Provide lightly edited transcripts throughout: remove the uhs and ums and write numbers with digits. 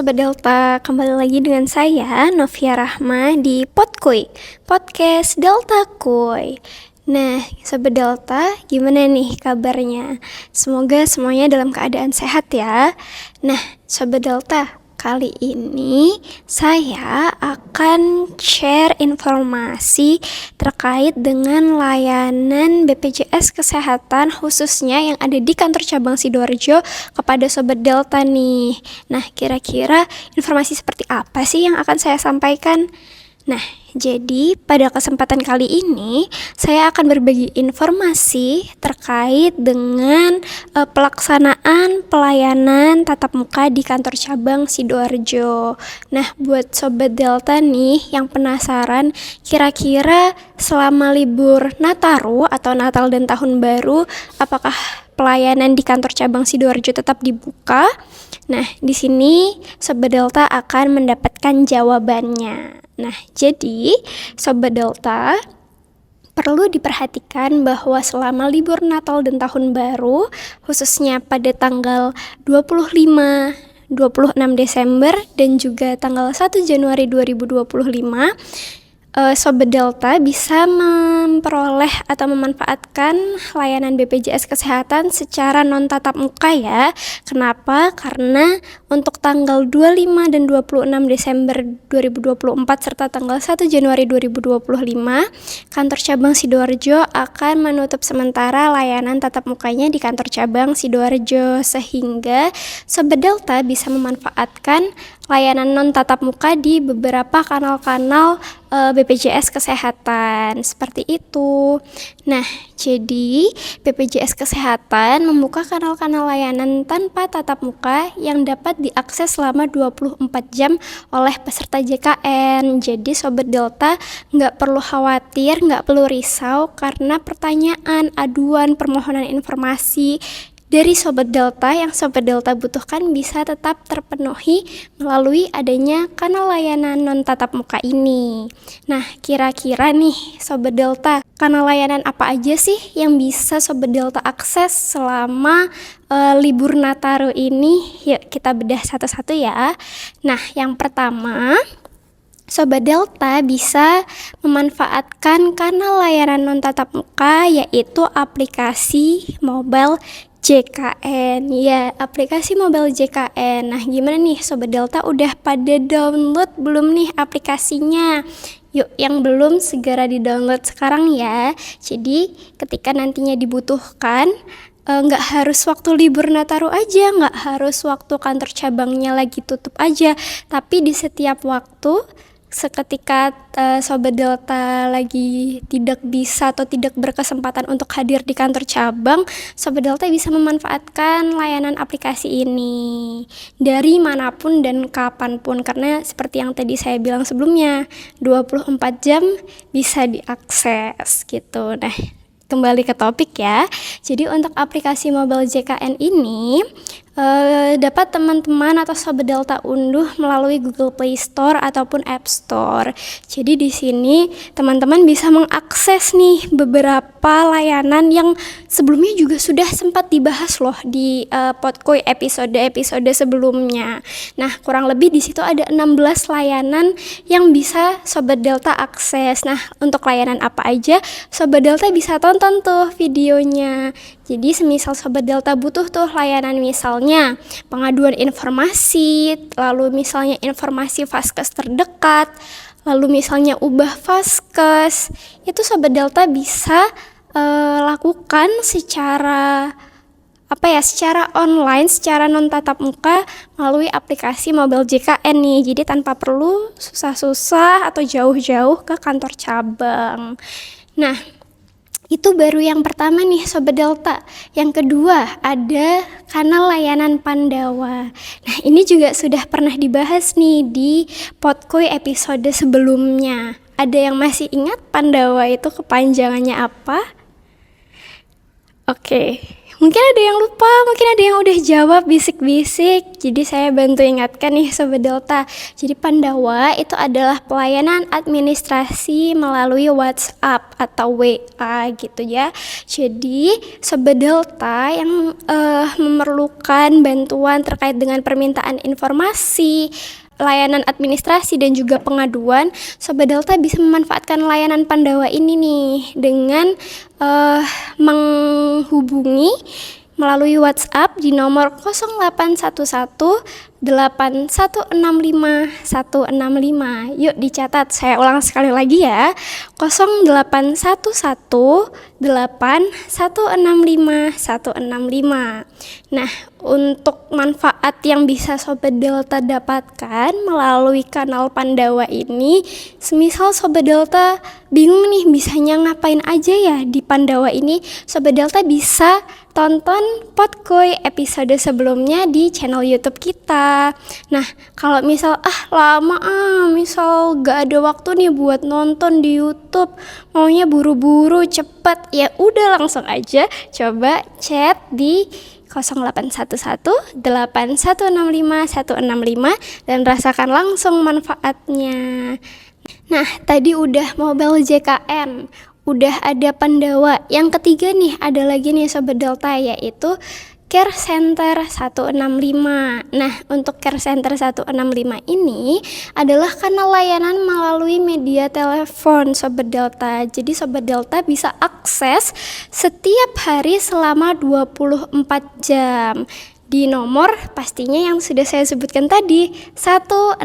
Sobat Delta, kembali lagi dengan saya Novia Rahma di Podkuy, Podcast Delta Kuy. Nah, Sobat Delta, gimana nih kabarnya? Semoga semuanya dalam keadaan sehat ya. Nah, Sobat Delta, kali ini saya akan share informasi terkait dengan layanan BPJS Kesehatan khususnya yang ada di kantor cabang Sidoarjo kepada Sobat Delta nih. Nah, kira-kira informasi seperti apa sih yang akan saya sampaikan? Nah, jadi pada kesempatan kali ini saya akan berbagi informasi terkait dengan pelaksanaan pelayanan tatap muka di kantor cabang Sidoarjo. Nah, buat Sobat Delta nih yang penasaran kira-kira selama libur Nataru atau Natal dan Tahun Baru apakah pelayanan di kantor cabang Sidoarjo tetap dibuka? Nah, di sini Sobat Delta akan mendapatkan jawabannya. Nah, jadi Sobat Delta perlu diperhatikan bahwa selama libur Natal dan Tahun Baru, khususnya pada tanggal 25, 26 Desember dan juga tanggal 1 Januari 2025, Sobat Delta bisa memperoleh atau memanfaatkan layanan BPJS Kesehatan secara non-tatap muka ya. Kenapa? Karena untuk tanggal 25 dan 26 Desember 2024 serta tanggal 1 Januari 2025, kantor cabang Sidoarjo akan menutup sementara layanan tatap mukanya di kantor cabang Sidoarjo sehingga Sobat Delta bisa memanfaatkan layanan non-tatap muka di beberapa kanal-kanal BPJS Kesehatan seperti itu. Nah, jadi BPJS Kesehatan membuka kanal-kanal layanan tanpa tatap muka yang dapat diakses selama 24 jam oleh peserta JKN. Jadi Sobat Delta nggak perlu khawatir, nggak perlu risau karena pertanyaan, aduan, permohonan informasi dari Sobat Delta yang Sobat Delta butuhkan bisa tetap terpenuhi melalui adanya kanal layanan non-tatap muka ini. Nah, kira-kira nih Sobat Delta, kanal layanan apa aja sih yang bisa Sobat Delta akses selama libur Nataru ini? Yuk kita bedah satu-satu ya. Nah, yang pertama, Sobat Delta bisa memanfaatkan kanal layanan non-tatap muka yaitu aplikasi mobile JKN. Ya, aplikasi mobile JKN. Nah, gimana nih Sobat Delta, udah pada download belum nih aplikasinya? Yuk, yang belum segera di-download sekarang ya. Jadi, ketika nantinya dibutuhkan, nggak harus waktu libur Nataru aja, nggak harus waktu kantor cabangnya lagi tutup aja, tapi di setiap waktu seketika Sobat Delta lagi tidak bisa atau tidak berkesempatan untuk hadir di kantor cabang, Sobat Delta bisa memanfaatkan layanan aplikasi ini dari manapun dan kapanpun, karena seperti yang tadi saya bilang sebelumnya 24 jam bisa diakses gitu. Nah, kembali ke topik ya. Jadi untuk aplikasi mobile JKN ini dapat teman-teman atau Sobat Delta unduh melalui Google Play Store ataupun App Store. Jadi di sini teman-teman bisa mengakses nih beberapa layanan yang sebelumnya juga sudah sempat dibahas loh di Podkuy episode-episode sebelumnya. Nah, kurang lebih di situ ada 16 layanan yang bisa Sobat Delta akses. Nah, untuk layanan apa aja Sobat Delta bisa tonton tuh videonya. Jadi semisal Sobat Delta butuh tuh layanan misalnya pengaduan informasi, lalu misalnya informasi vaskes terdekat, lalu misalnya ubah vaskes, itu Sobat Delta bisa lakukan secara online, secara non tatap muka melalui aplikasi mobile JKN nih. Jadi tanpa perlu susah-susah atau jauh-jauh ke kantor cabang. Nah, itu baru yang pertama nih Sobat Delta. Yang kedua ada kanal layanan Pandawa. Nah, ini juga sudah pernah dibahas nih di Podkuy episode sebelumnya. Ada yang masih ingat Pandawa itu kepanjangannya apa? Oke, Mungkin ada yang lupa, mungkin ada yang udah jawab bisik-bisik. Jadi saya bantu ingatkan nih Sobat Delta. Jadi Pandawa itu adalah pelayanan administrasi melalui WhatsApp atau WA gitu ya. Jadi Sobat Delta yang memerlukan bantuan terkait dengan permintaan informasi, layanan administrasi dan juga pengaduan, Sobat Delta bisa memanfaatkan layanan Pandawa ini nih dengan menghubungi melalui WhatsApp di nomor 0811 8165 165. Yuk dicatat, saya ulang sekali lagi ya. 0811 8165 165. Nah, untuk manfaat yang bisa Sobat Delta dapatkan melalui kanal Pandawa ini, semisal Sobat Delta bingung nih bisanya ngapain aja ya di Pandawa ini, Sobat Delta bisa tonton Podkoy episode sebelumnya di channel YouTube kita. Nah, kalau misal lama misal gak ada waktu nih buat nonton di YouTube, maunya buru-buru cepet, ya udah langsung aja coba chat di 0811 8165 165 dan rasakan langsung manfaatnya. Nah, tadi udah mobile JKN, udah ada Pandawa. Yang ketiga nih, ada lagi nih Sobat Delta, yaitu Care Center 165. Nah, untuk Care Center 165 ini adalah kanal layanan melalui media telepon Sobat Delta. Jadi Sobat Delta bisa akses setiap hari selama 24 jam di nomor pastinya yang sudah saya sebutkan tadi, 165.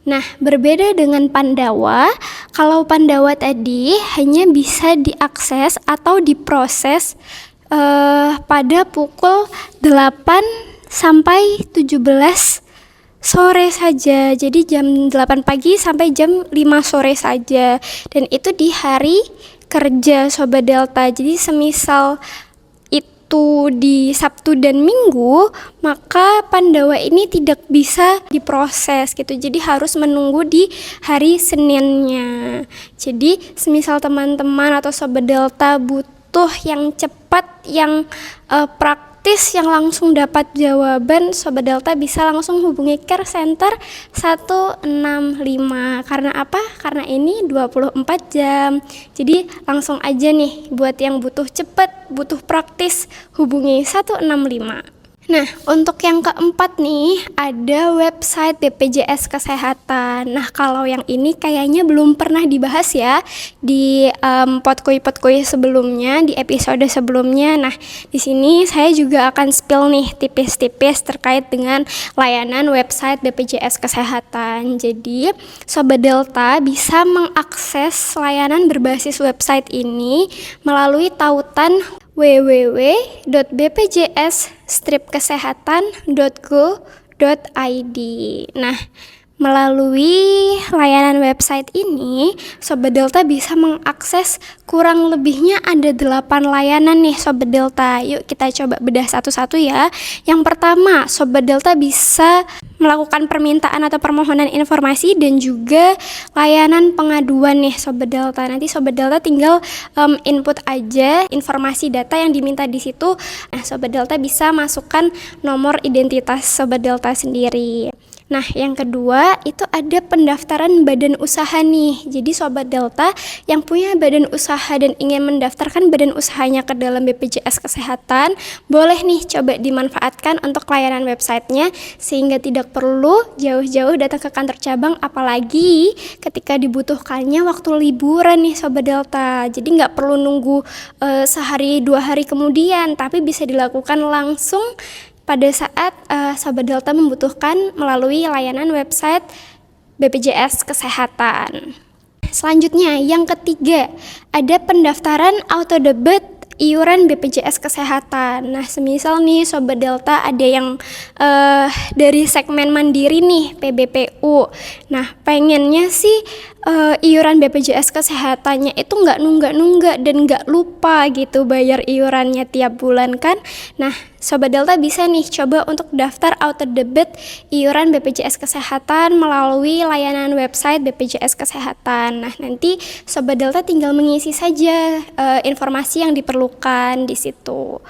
Nah, berbeda dengan Pandawa, kalau Pandawa tadi hanya bisa diakses atau diproses pada pukul 8 sampai 17 sore saja. Jadi jam 8 pagi sampai jam 5 sore saja. Dan itu di hari kerja Sobat Delta. Jadi semisal itu di Sabtu dan Minggu, maka Pandawa ini tidak bisa diproses gitu. Jadi harus menunggu di hari Seninnya. Jadi semisal teman-teman atau Sobat Delta butuh yang cepat, yang praktis, yang langsung dapat jawaban, Sobat Delta bisa langsung hubungi Care Center 165. Karena apa? Karena ini 24 jam. Jadi langsung aja nih buat yang butuh cepat, butuh praktis, hubungi 165. Nah, untuk yang keempat nih, ada website BPJS Kesehatan. Nah, kalau yang ini kayaknya belum pernah dibahas ya di Podkoy sebelumnya, di episode sebelumnya. Nah, di sini saya juga akan spill nih tipis-tipis terkait dengan layanan website BPJS Kesehatan. Jadi, Sobat Delta bisa mengakses layanan berbasis website ini melalui tautan www.bpjs-kesehatan.go.id. Nah, melalui layanan website ini, Sobat Delta bisa mengakses kurang lebihnya ada 8 layanan nih Sobat Delta. Yuk kita coba bedah satu-satu ya. Yang pertama, Sobat Delta bisa melakukan permintaan atau permohonan informasi dan juga layanan pengaduan nih Sobat Delta. Nanti Sobat Delta tinggal input aja informasi data yang diminta di situ. Nah, Sobat Delta bisa masukkan nomor identitas Sobat Delta sendiri. Nah, yang kedua itu ada pendaftaran badan usaha nih. Jadi Sobat Delta yang punya badan usaha dan ingin mendaftarkan badan usahanya ke dalam BPJS Kesehatan, boleh nih coba dimanfaatkan untuk layanan websitenya sehingga tidak perlu jauh-jauh datang ke kantor cabang, apalagi ketika dibutuhkannya waktu liburan nih Sobat Delta. Jadi nggak perlu nunggu sehari 2 hari kemudian, tapi bisa dilakukan langsung pada saat Sobat Delta membutuhkan melalui layanan website BPJS Kesehatan. Selanjutnya, yang ketiga, ada pendaftaran auto debit iuran BPJS Kesehatan. Nah, semisal nih Sobat Delta ada yang dari segmen mandiri nih, PBPU. Nah, pengennya sih iuran BPJS Kesehatannya itu nggak nunggak dan nggak lupa gitu bayar iurannya tiap bulan kan. Nah, Sobat Delta bisa nih coba untuk daftar auto debit iuran BPJS Kesehatan melalui layanan website BPJS Kesehatan. Nah, nanti Sobat Delta tinggal mengisi saja informasi yang diperlukan di situ.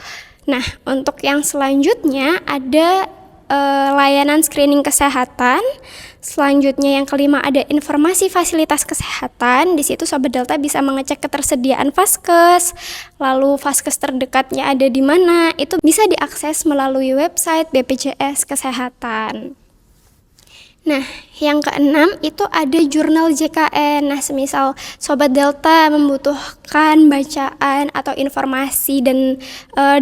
Nah, untuk yang selanjutnya ada layanan screening kesehatan. Selanjutnya yang kelima ada informasi fasilitas kesehatan. Di situ Sobat Delta bisa mengecek ketersediaan vaskes, lalu vaskes terdekatnya ada di mana. Itu bisa diakses melalui website BPJS Kesehatan. Nah, yang keenam itu ada jurnal JKN. Nah, semisal Sobat Delta membutuhkan bacaan atau informasi dan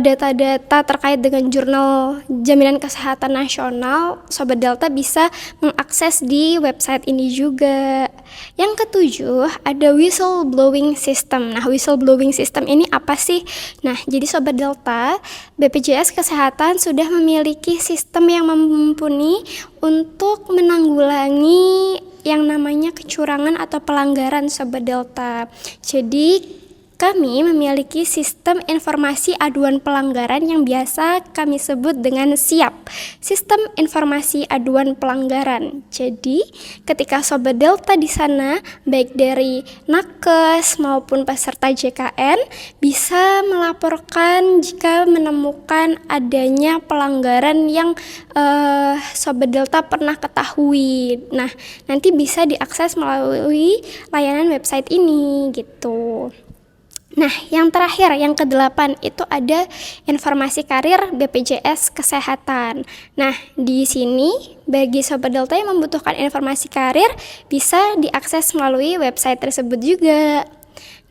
data-data terkait dengan jurnal Jaminan Kesehatan Nasional, Sobat Delta bisa mengakses di website ini juga. Yang ketujuh ada whistleblowing system. Nah, whistleblowing system ini apa sih? Nah, jadi Sobat Delta, BPJS Kesehatan sudah memiliki sistem yang mumpuni untuk menanggulangi yang namanya kecurangan atau pelanggaran Sobat Delta. Jadi kami memiliki sistem informasi aduan pelanggaran yang biasa kami sebut dengan SIAP, Sistem Informasi Aduan Pelanggaran. Jadi, ketika Sobat Delta di sana, baik dari nakes maupun peserta JKN, bisa melaporkan jika menemukan adanya pelanggaran yang Sobat Delta pernah ketahui. Nah, nanti bisa diakses melalui layanan website ini gitu. Nah, yang terakhir, yang ke-8 itu ada informasi karir BPJS Kesehatan. Nah, di sini bagi Sobat Delta yang membutuhkan informasi karir bisa diakses melalui website tersebut juga.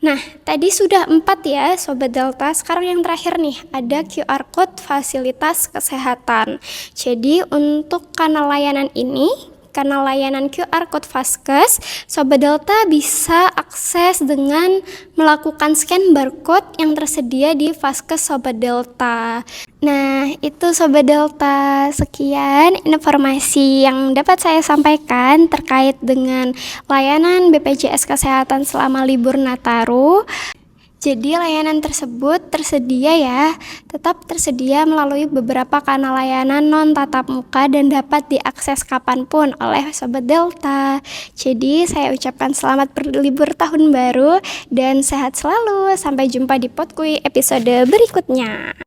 Nah, tadi sudah 4 ya Sobat Delta. Sekarang yang terakhir nih, ada QR Code fasilitas kesehatan. Jadi untuk kanal layanan ini, kanal layanan QR Code Vaskes, Sobat Delta bisa akses dengan melakukan scan barcode yang tersedia di Vaskes Sobat Delta. Nah, itu Sobat Delta, sekian informasi yang dapat saya sampaikan terkait dengan layanan BPJS Kesehatan selama libur Nataru. Jadi layanan tersebut tetap tersedia melalui beberapa kanal layanan non-tatap muka dan dapat diakses kapanpun oleh Sobat Delta. Jadi saya ucapkan selamat berlibur tahun baru dan sehat selalu. Sampai jumpa di Podkuy episode berikutnya.